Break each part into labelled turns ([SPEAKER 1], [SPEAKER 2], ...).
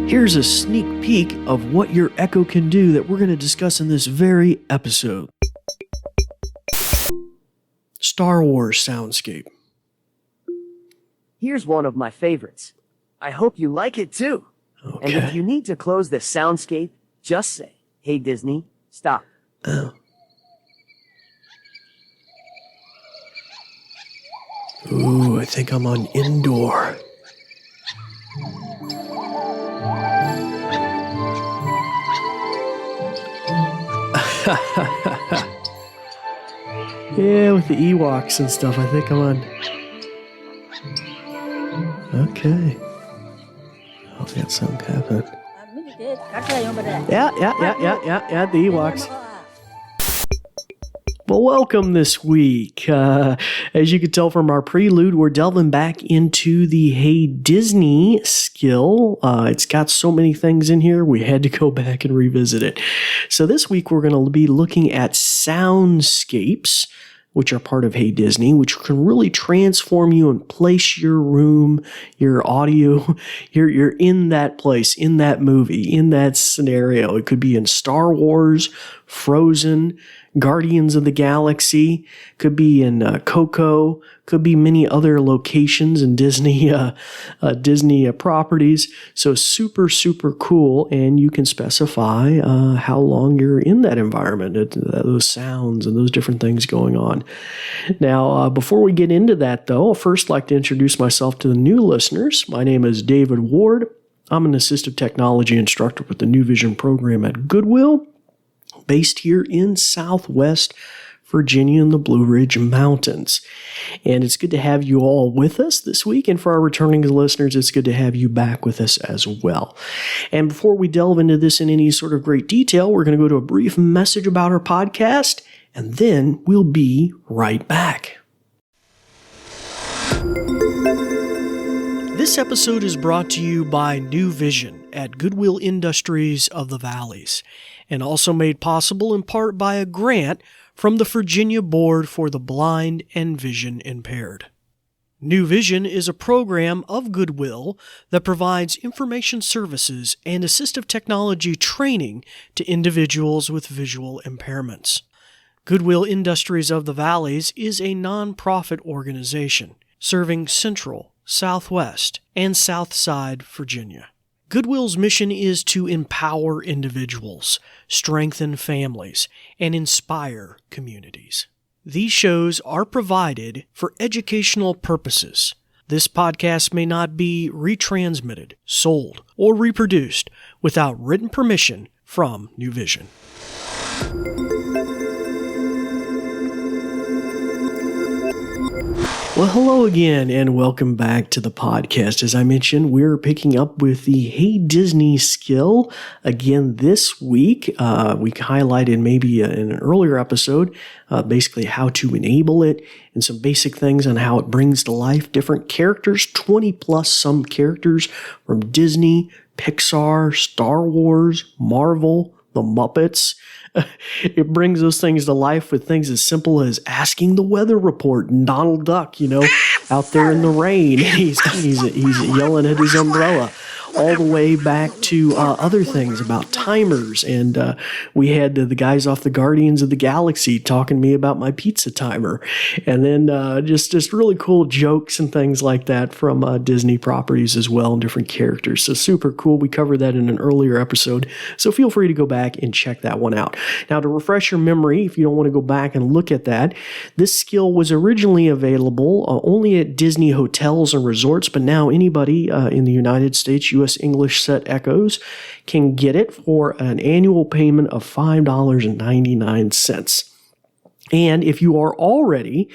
[SPEAKER 1] Here's a sneak peek of what your Echo can do that we're going to discuss in this very episode. Star Wars Soundscape.
[SPEAKER 2] Here's one of my favorites. I hope you like it too.
[SPEAKER 1] Okay.
[SPEAKER 2] And if you need to close the soundscape, just say, "Hey Disney, stop."
[SPEAKER 1] Oh. Ooh, I think I'm on indoor. Yeah, with the Ewoks and stuff, I think I'm on. Okay. Oh, we got something happening. Yeah, the Ewoks. Well, welcome this week. As you can tell from our prelude, we're delving back into the Hey Disney skill. It's got so many things in here, we had to go back and revisit it. So this week, we're going to be looking at Soundscapes, which are part of Hey Disney, which can really transform you and place your room, your audio, you're in that place, in that movie, in that scenario. It could be in Star Wars, Frozen, Guardians of the Galaxy, could be in Coco, could be many other locations in Disney properties. So super, super cool. And you can specify how long you're in that environment, those sounds and those different things going on. Now, before we get into that, though, I'll first like to introduce myself to the new listeners. My name is David Ward. I'm an assistive technology instructor with the New Vision program at Goodwill, based here in Southwest Virginia in the Blue Ridge Mountains. And it's good to have you all with us this week. And for our returning listeners, it's good to have you back with us as well. And before we delve into this in any sort of great detail, we're going to go to a brief message about our podcast, and then we'll be right back. This episode is brought to you by New Vision at Goodwill Industries of the Valleys, and also made possible in part by a grant from the Virginia Board for the Blind and Vision Impaired. New Vision is a program of Goodwill that provides information services and assistive technology training to individuals with visual impairments. Goodwill Industries of the Valleys is a nonprofit organization serving Central, Southwest, and Southside Virginia. Goodwill's mission is to empower individuals, strengthen families, and inspire communities. These shows are provided for educational purposes. This podcast may not be retransmitted, sold, or reproduced without written permission from New Vision. Well, hello again, and welcome back to the podcast. As I mentioned, we're picking up with the Hey Disney skill again this week. We highlighted maybe in an earlier episode, basically how to enable it and some basic things on how it brings to life different characters, 20 plus some characters from Disney, Pixar, Star Wars, Marvel, the Muppets. It brings those things to life with things as simple as asking the weather report and Donald Duck, out there in the rain. He's yelling at his umbrella, all the way back to other things about timers. And we had the guys off the Guardians of the Galaxy talking to me about my pizza timer. And then just really cool jokes and things like that from Disney properties as well, and different characters. So super cool. We covered that in an earlier episode. So feel free to go back and check that one out. Now, to refresh your memory, if you don't want to go back and look at that, this skill was originally available only at Disney hotels and resorts, but now anybody in the United States, U.S. English set Echoes, can get it for an annual payment of $5.99. And if you are already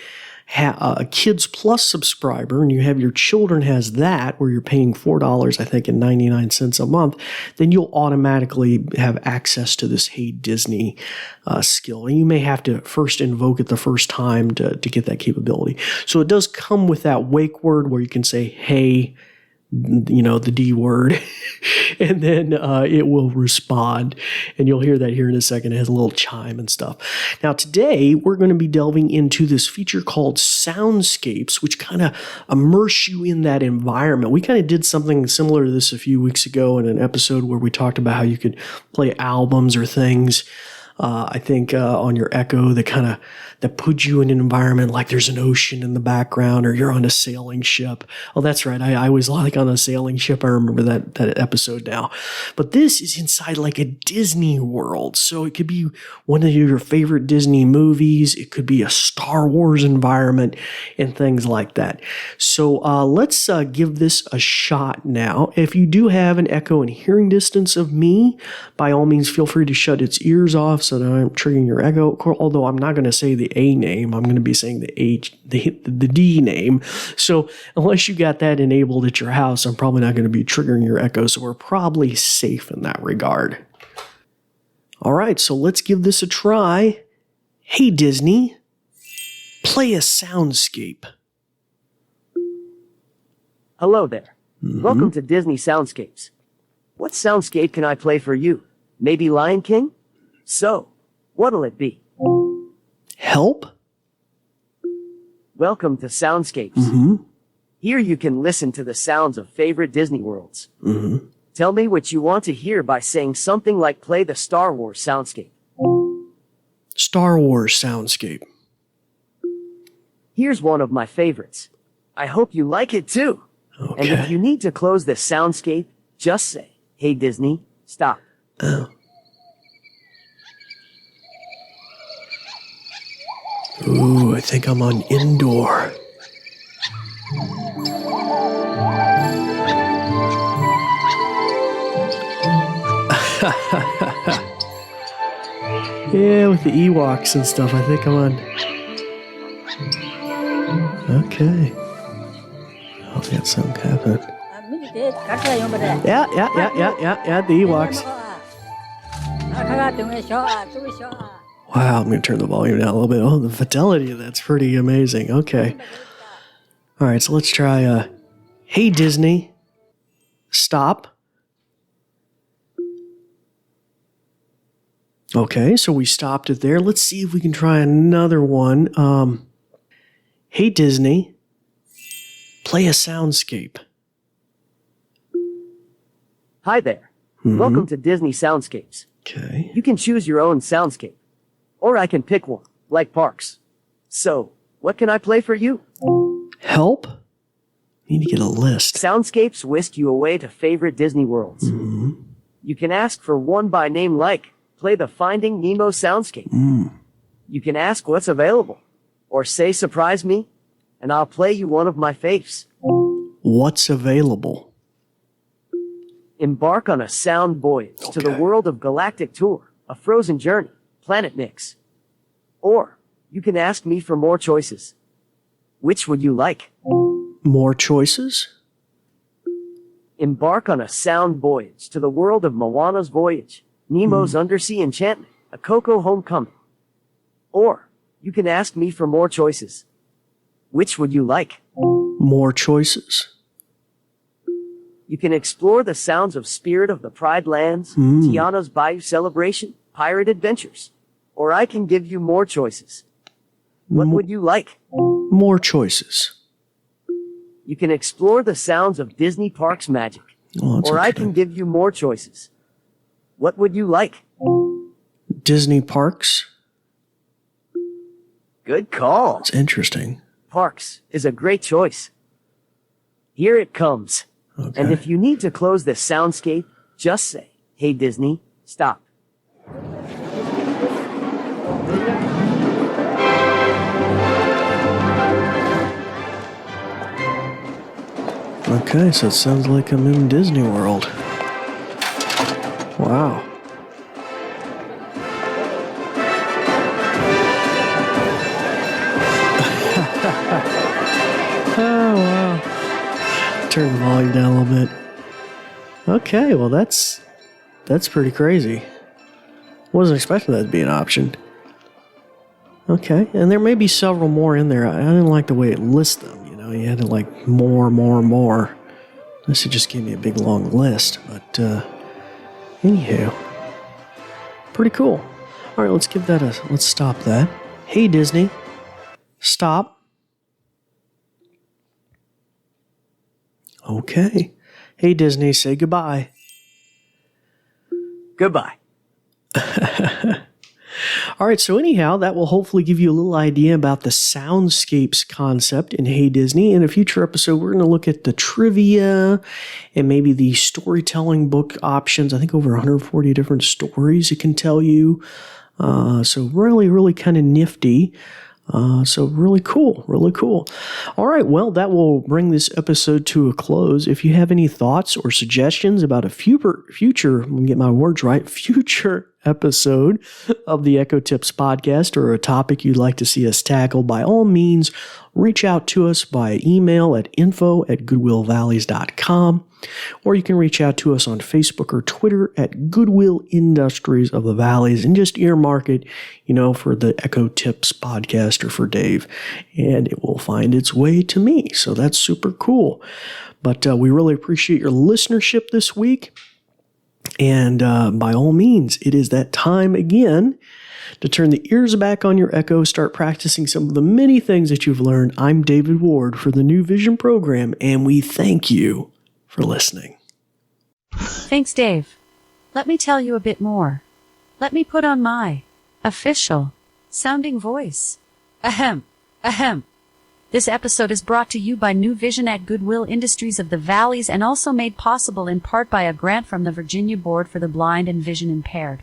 [SPEAKER 1] a Kids Plus subscriber and you have your children has that, where you're paying $4, I think, and 99 cents a month, then you'll automatically have access to this Hey Disney skill. And you may have to first invoke it the first time to get that capability. So it does come with that wake word where you can say, hey, the D word, and then it will respond. And you'll hear that here in a second. It has a little chime and stuff. Now, today, we're going to be delving into this feature called Soundscapes, which kind of immerse you in that environment. We kind of did something similar to this a few weeks ago in an episode where we talked about how you could play albums or things. I think on your Echo that puts you in an environment like there's an ocean in the background or you're on a sailing ship. Oh, that's right. I was like on a sailing ship. I remember that episode now. But this is inside like a Disney world. So it could be one of your favorite Disney movies. It could be a Star Wars environment and things like that. So let's give this a shot now. If you do have an Echo in hearing distance of me, by all means, feel free to shut its ears off so that I'm triggering your Echo. Although I'm not going to say the A name, I'm going to be saying the D name. So unless you got that enabled at your house, I'm probably not going to be triggering your Echo. So we're probably safe in that regard. All right, so let's give this a try. Hey Disney, play a soundscape.
[SPEAKER 2] Hello there. Welcome to Disney Soundscapes. What soundscape can I play for you? Maybe Lion King? So, what'll it be?
[SPEAKER 1] Help?
[SPEAKER 2] Welcome to Soundscapes. Here you can listen to the sounds of favorite Disney worlds. Tell me what you want to hear by saying something like play the Star Wars soundscape.
[SPEAKER 1] Star Wars soundscape.
[SPEAKER 2] Here's one of my favorites. I hope you like it too.
[SPEAKER 1] Okay.
[SPEAKER 2] And if you need to close this soundscape, just say, hey Disney, stop.
[SPEAKER 1] Oh. Ooh, I think I'm on indoor. Yeah, with the Ewoks and stuff, I think I'm on. Okay. Oh, we got something happening. Yeah, the Ewoks. Wow, I'm going to turn the volume down a little bit. Oh, the fidelity of that's pretty amazing. Okay. All right, so let's try, hey Disney, stop. Okay, so we stopped it there. Let's see if we can try another one. Hey Disney, play a soundscape.
[SPEAKER 2] Hi there. Welcome to Disney Soundscapes.
[SPEAKER 1] Okay.
[SPEAKER 2] You can choose your own soundscape. Or I can pick one, like Parks. So, what can I play for you?
[SPEAKER 1] Help? Need to get a list.
[SPEAKER 2] Soundscapes whisk you away to favorite Disney worlds. You can ask for one by name like, play the Finding Nemo soundscape. You can ask what's available. Or say surprise me, and I'll play you one of my faves.
[SPEAKER 1] What's available?
[SPEAKER 2] Embark on a sound voyage to the world of Galactic Tour, a Frozen Journey, Planet Mix. Or, you can ask me for more choices. Which would you like?
[SPEAKER 1] More choices?
[SPEAKER 2] Embark on a sound voyage to the world of Moana's Voyage, Nemo's Undersea Enchantment, a Coco Homecoming. Or, you can ask me for more choices. Which would you like?
[SPEAKER 1] More choices?
[SPEAKER 2] You can explore the sounds of Spirit of the Pride Lands, Tiana's Bayou Celebration, Pirate Adventures. Or I can give you more choices. What would you like?
[SPEAKER 1] More choices.
[SPEAKER 2] You can explore the sounds of Disney Parks magic. Or I can give you more choices. What would you like?
[SPEAKER 1] Disney Parks?
[SPEAKER 2] Good call.
[SPEAKER 1] That's interesting.
[SPEAKER 2] Parks is a great choice. Here it comes.
[SPEAKER 1] Okay.
[SPEAKER 2] And if you need to close this soundscape, just say, hey Disney, stop.
[SPEAKER 1] Okay, so it sounds like I'm in Disney World. Wow. Oh, wow. Turn the volume down a little bit. Okay, well that's pretty crazy. Wasn't expecting that to be an option. Okay, and there may be several more in there. I didn't like the way it lists them. You know, you had to like more. Unless it just gave me a big long list. But Anyhow, pretty cool. All right, let's stop that. Hey, Disney, stop. Okay. Hey, Disney, say goodbye.
[SPEAKER 2] Goodbye.
[SPEAKER 1] All right, so anyhow, that will hopefully give you a little idea about the Soundscapes concept in Hey Disney. In a future episode, we're going to look at the trivia and maybe the storytelling book options. I think over 140 different stories it can tell you. So really, really kind of nifty. So really cool, really cool. All right, well, that will bring this episode to a close. If you have any thoughts or suggestions about a future, let me get my words right, future episode of the Echo Tips podcast or a topic you'd like to see us tackle, by all means, reach out to us by email at info@goodwillvalleys.com, or you can reach out to us on Facebook or Twitter at Goodwill Industries of the Valleys and just earmark it, for the Echo Tips podcast or for Dave, and it will find its way to me. So that's super cool. But we really appreciate your listenership this week. And by all means, it is that time again to turn the ears back on your Echo, start practicing some of the many things that you've learned. I'm David Ward for the New Vision program, and we thank you for listening.
[SPEAKER 3] Thanks, Dave. Let me tell you a bit more. Let me put on my official sounding voice. Ahem, ahem. This episode is brought to you by New Vision at Goodwill Industries of the Valleys and also made possible in part by a grant from the Virginia Board for the Blind and Vision Impaired.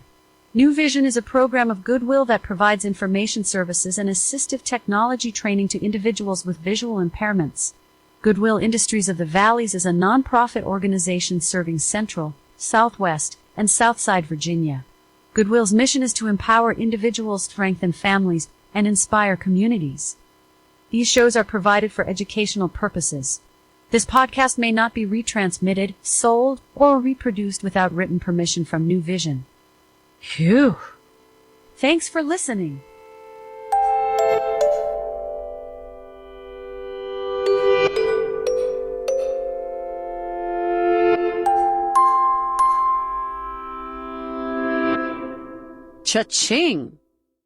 [SPEAKER 3] New Vision is a program of Goodwill that provides information services and assistive technology training to individuals with visual impairments. Goodwill Industries of the Valleys is a nonprofit organization serving Central, Southwest, and Southside Virginia. Goodwill's mission is to empower individuals, strengthen families, and inspire communities. These shows are provided for educational purposes. This podcast may not be retransmitted, sold, or reproduced without written permission from New Vision. Phew! Thanks for listening. Cha-ching!